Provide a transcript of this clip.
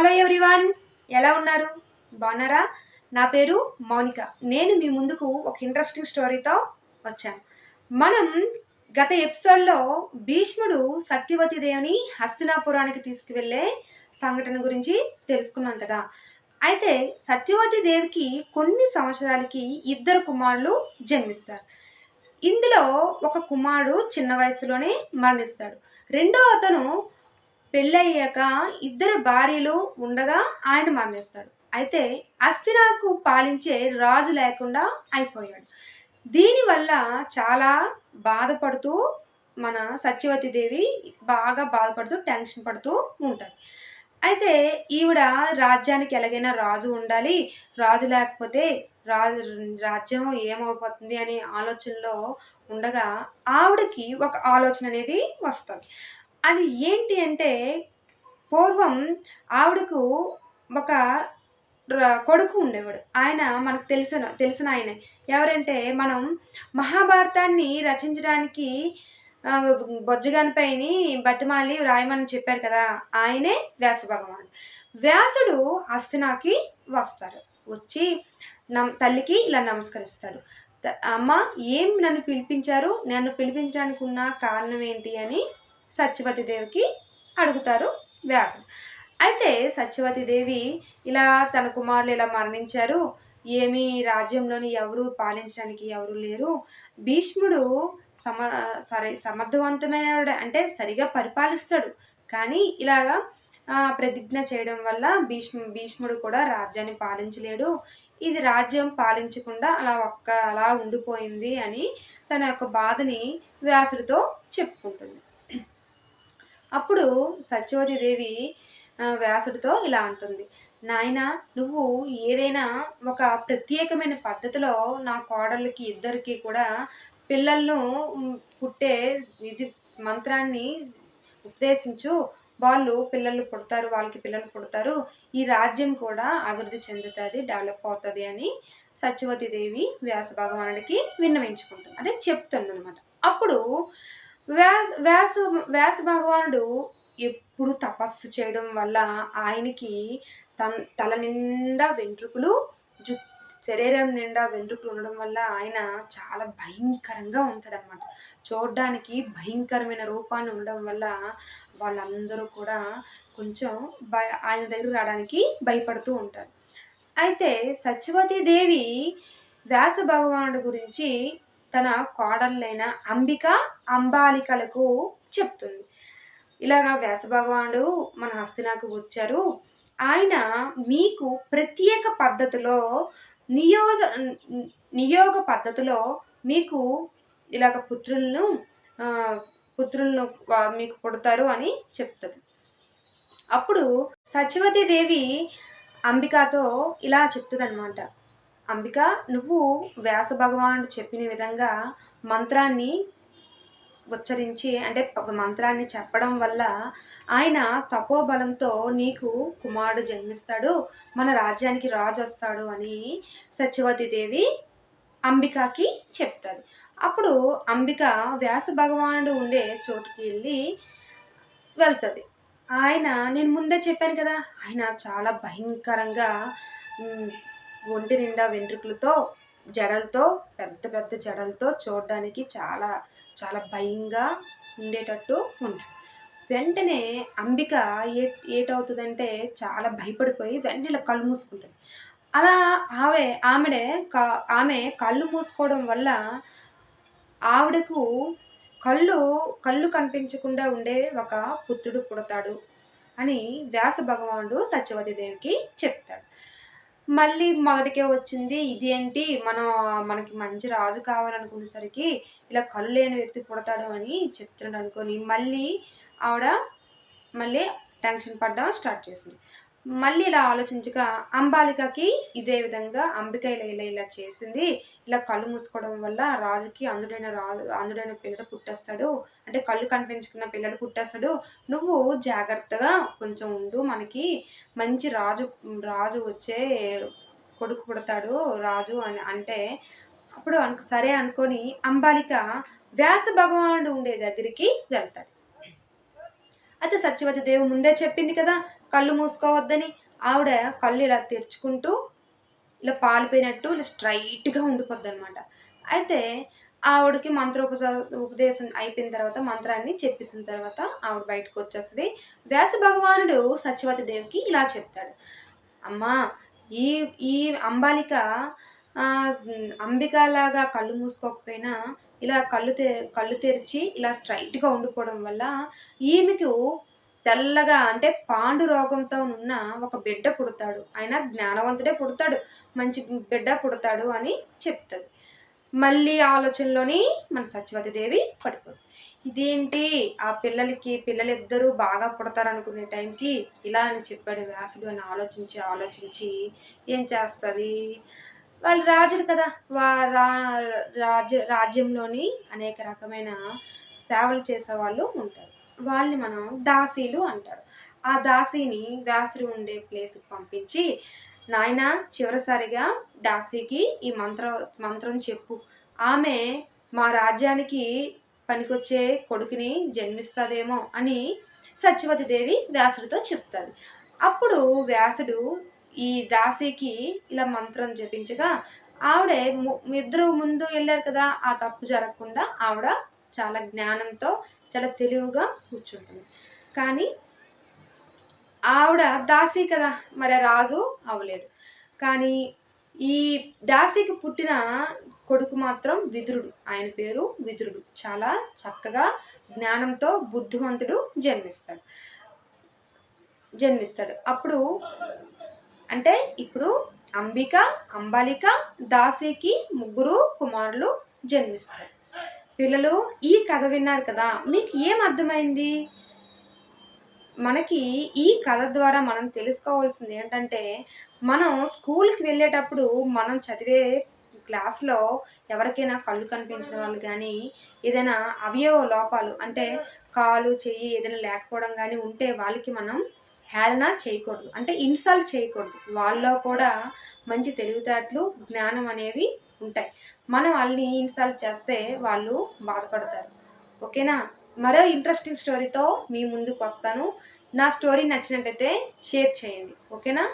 Hello everyone, ఎలా ఉన్నారు? బాగున్నారా? నా పేరు మౌనిక. నేను మీ ముందుకు ఒక ఇంట్రెస్టింగ్ స్టోరీతో వచ్చాను. మనం గత ఎపిసోడ్లో భీష్ముడు సత్యవతి దేవిని హస్తినాపురానికి తీసుకువెళ్ళే సంఘటన గురించి తెలుసుకున్నాం కదా. అయితే సత్యవతి దేవికి కొన్ని సంవత్సరాలకి ఇద్దరు కుమారులు జన్మిస్తారు. ఇందులో ఒక కుమారుడు చిన్న వయసులోనే మరణిస్తాడు. రెండో అతను పెళ్ళయ్యాక ఇద్దరు భార్యలు ఉండగా ఆయన మరణిస్తాడు. అయితే హస్తినాకు పాలించే రాజు లేకుండా అయిపోయాడు. దీనివల్ల చాలా బాధపడుతూ మన సత్యవతి దేవి బాగా బాధపడుతూ టెన్షన్ పడుతూ ఉంటారు. అయితే ఈవిడ రాజ్యానికి ఎలాగైనా రాజు ఉండాలి, రాజు లేకపోతే రాజు రాజ్యం ఏమైపోతుంది అనే ఆలోచనలో ఉండగా ఆవిడకి ఒక ఆలోచన అనేది వస్తుంది. అది ఏంటి అంటే, పూర్వం ఆవిడకు ఒక కొడుకు ఉండేవాడు. ఆయన మనకు తెలిసిన ఆయనే. ఎవరంటే, మనం మహాభారతాన్ని రచించడానికి బొజ్జగనిపైని బతిమాలి రాయమని చెప్పారు కదా! ఆయనే వ్యాస భగవానుడు. వ్యాసుడు హస్తినాకి వస్తారు. వచ్చి తల్లికి ఇలా నమస్కరిస్తాడు. అమ్మ, ఏం నన్ను పిలిపించారు? నన్ను పిలిపించడానికి ఉన్న కారణం ఏంటి అని సత్యవతి దేవికి అడుగుతారు వ్యాసుడు. అయితే సత్యవతి దేవి ఇలా తన కుమారులు ఇలా మరణించారు, ఏమీ రాజ్యంలోని ఎవరు పాలించడానికి ఎవరు లేరు, భీష్ముడు సమర్థవంతమైన అంటే సరిగా పరిపాలిస్తాడు, కానీ ఇలాగా ప్రతిజ్ఞ చేయడం వల్ల భీష్ముడు కూడా రాజ్యాన్ని పాలించలేడు, ఇది రాజ్యం పాలించకుండా అలా ఉండిపోయింది అని తన యొక్క బాధని వ్యాసుడితో చెప్పుకుంటుంది. అప్పుడు సత్యవతి దేవి వ్యాసుడితో ఇలా అంటుంది, నాయన, నువ్వు ఏదైనా ఒక ప్రత్యేకమైన పద్ధతిలో నా కోడళ్ళకి ఇద్దరికి కూడా పిల్లలను పుట్టే ఇది మంత్రాన్ని ఉపదేశించు, వాళ్ళు పిల్లలు పుడతారు, వాళ్ళకి పిల్లలు పుడతారు, ఈ రాజ్యం కూడా అభివృద్ధి చెందుతుంది, డెవలప్ అవుతుంది అని సత్యవతి దేవి వ్యాస భగవానుడికి విన్నవించుకుంటుంది, అదే చెప్తుంది అనమాట. అప్పుడు వ్యాస భగవానుడు ఎప్పుడు తపస్సు చేయడం వల్ల ఆయనకి తల నిండా వెంట్రుకలు, శరీరం నిండా వెంట్రుకలు ఉండడం వల్ల ఆయన చాలా భయంకరంగా ఉంటాడనమాట. చూడడానికి భయంకరమైన రూపాన్ని ఉండడం వల్ల వాళ్ళందరూ కూడా కొంచెం ఆయన దగ్గర రావడానికి భయపడుతూ ఉంటారు. అయితే సత్యవతి దేవి వ్యాస భగవానుడి గురించి తన కోడళ్ళైన అంబిక, అంబాలికలకు చెప్తుంది. ఇలాగా వ్యాస భగవానుడు మన హస్తినాకు వచ్చారు, ఆయన మీకు ప్రత్యేక పద్ధతిలో నియోగ పద్ధతిలో మీకు ఇలాగ పుత్రులను మీకు పుడతారు అని చెప్తుంది. అప్పుడు సత్యవతి దేవి అంబికతో ఇలా చెప్తుంది అనమాట, అంబిక, నువ్వు వ్యాస భగవానుడు చెప్పిన విధంగా మంత్రాన్ని ఉచ్చరించి అంటే మంత్రాన్ని చెప్పడం వల్ల ఆయన తపోబలంతో నీకు కుమారుడు జన్మిస్తాడు, మన రాజ్యానికి రాజు వస్తాడు అని సత్యవతి దేవి అంబికకి చెప్తారు. అప్పుడు అంబిక వ్యాస భగవానుడు ఉండే చోటుకి వెళ్తుంది. ఆయన, నేను ముందే చెప్పాను కదా, ఆయన చాలా భయంకరంగా ఒంటి నిండా వెంట్రుకలతో, జడలతో, పెద్ద పెద్ద జడలతో, చూడడానికి చాలా చాలా భయంగా ఉండేటట్టు ఉంటాడు. వెంటనే అంబిక ఏటవుతుందంటే చాలా భయపడిపోయి వెంటనే కళ్ళు మూసుకుంటుంది. అలా ఆమె కళ్ళు మూసుకోవడం వల్ల ఆవిడకు కళ్ళు కనిపించకుండా ఉండే ఒక పుత్రుడు పుడతాడు అని వ్యాస భగవానుడు సత్యవతి దేవికి చెప్తాడు. మళ్ళీ మొదటికే వచ్చింది, ఇదేంటి, మనకి మంచి రాజు కావాలనుకునేసరికి ఇలా కళ్ళు లేని వ్యక్తి పుడతాడు అని చెప్తున్నాడు అనుకొని ఆవిడ మళ్ళీ టెన్షన్ పడడం స్టార్ట్ చేసింది. మళ్ళీ ఇలా ఆలోచించగా అంబాలికకి ఇదే విధంగా అంబిక ఇలా చేసింది, ఇలా కళ్ళు మూసుకోవడం వల్ల రాజుకి అందుడైన పిల్లడు పుట్టేస్తాడు, అంటే కళ్ళు కనిపించుకున్న పిల్లడు పుట్టేస్తాడు, నువ్వు జాగ్రత్తగా కొంచెం ఉండు, మనకి మంచి రాజు వచ్చే కొడుకు పుడతాడు రాజు అని అంటే, అప్పుడు సరే అనుకొని అంబాలిక వ్యాస భగవానుడు ఉండే దగ్గరికి వెళ్తాడు. అయితే సత్యవతి దేవి ముందే చెప్పింది కదా కళ్ళు మూసుకోవద్దని. ఆవిడ కళ్ళు ఇలా తెరుచుకుంటూ ఇలా పాలిపోయినట్టు ఇలా స్ట్రైట్‌గా ఉండిపోద్దనమాట. అయితే ఆవిడకి ఉపదేశం అయిపోయిన తర్వాత మంత్రాన్ని చెప్పేసిన తర్వాత ఆవిడ బయటకొచ్చేస్తది. వ్యాస భగవానుడు సత్యవతి దేవికి ఇలా చెప్తాడు. అమ్మా! ఈ ఈ అంబాలిక అంబికలాగా కళ్ళు మూసుకోకపోయినా ఇలా కళ్ళు తెరిచి ఇలా స్ట్రెయిట్‌గా ఉండిపోవడం వల్ల ఈమెకు తెల్లగా అంటే పాండు రోగంతో ఉన్న ఒక బిడ్డ పుడతాడు. ఆయన జ్ఞానవంతుడే పుడతాడు. మంచి బిడ్డ పుడతాడు అని చెప్తది. మళ్ళీ ఆలోచనలోని మన సత్యవతి దేవి పడిపోద్ది. ఇదేంటి పిల్లలిద్దరూ బాగా పుడతారనుకునే టైంకి ఇలా అని చెప్పాడు వ్యాసుడు అని ఆలోచించి ఏం చేస్తది? వాళ్ళు రాజులు కదా! వా రా రాజ్యంలోని అనేక రకమైన సేవలు చేసేవాళ్ళు ఉంటారు. వాళ్ళని మనం దాసీలు అంటారు. ఆ దాసీని వ్యాసుడు ఉండే ప్లేస్‌కి పంపించి, నాయనా చివరిసారిగా దాసీకి ఈ మంత్రం చెప్పు. ఆమె మా రాజ్యానికి పనికొచ్చే కొడుకుని జన్మిస్తదేమో అని సత్యవతి దేవి వ్యాసుడితో చెప్తాది. అప్పుడు వ్యాసుడు ఈ దాసీకి ఇలా మంత్రం జపించగా ఆవిడే ఇద్దరు ముందు ఎళ్లారు కదా! ఆ తప్పు జరగకుండా ఆవిడ చాలా జ్ఞానంతో, చాలా తెలివిగా కూర్చుంటుంది. కానీ ఆవిడ దాసీ కదా! మరి రాజు అవ్వలేడు. కానీ ఈ దాసీకి పుట్టిన కొడుకు మాత్రం విదురుడు. ఆయన పేరు విదురుడు. చాలా చక్కగా జ్ఞానంతో బుద్ధిమంతుడు జన్మిస్తాడు. అప్పుడు అంటే ఇప్పుడు అంబాలిక, దాసీకి ముగ్గురు కుమారులు జన్మిస్తారు. పిల్లలు ఈ కథ విన్నారు కదా! మీకు ఏం అర్థమైంది? మనకి ఈ కథ ద్వారా మనం తెలుసుకోవాల్సింది ఏంటంటే, మనం స్కూల్‌కి వెళ్ళేటప్పుడు మనం చదివే క్లాస్‌లో ఎవరికైనా కళ్ళు కనిపించిన వాళ్ళు గానీ, ఏదైనా అవయవ లోపాలు అంటే కాలు, చెయ్యి ఏదైనా లేకపోవడం గానీ ఉంటే వాళ్ళకి మనం హేళన చేయకూడదు. అంటే ఇన్సల్ట్ చేయకూడదు. వాళ్ళలో కూడా మంచి తెలివితేటలు, జ్ఞానం అనేవి ఉంటాయి. మనం వాళ్ళని ఇన్సల్ట్ చేస్తే వాళ్ళు బాధపడతారు. ఓకేనా? మరో ఇంట్రెస్టింగ్ స్టోరీతో మీ ముందుకొస్తాను. నా స్టోరీ నచ్చినట్టయితే షేర్ చేయండి. ఓకేనా?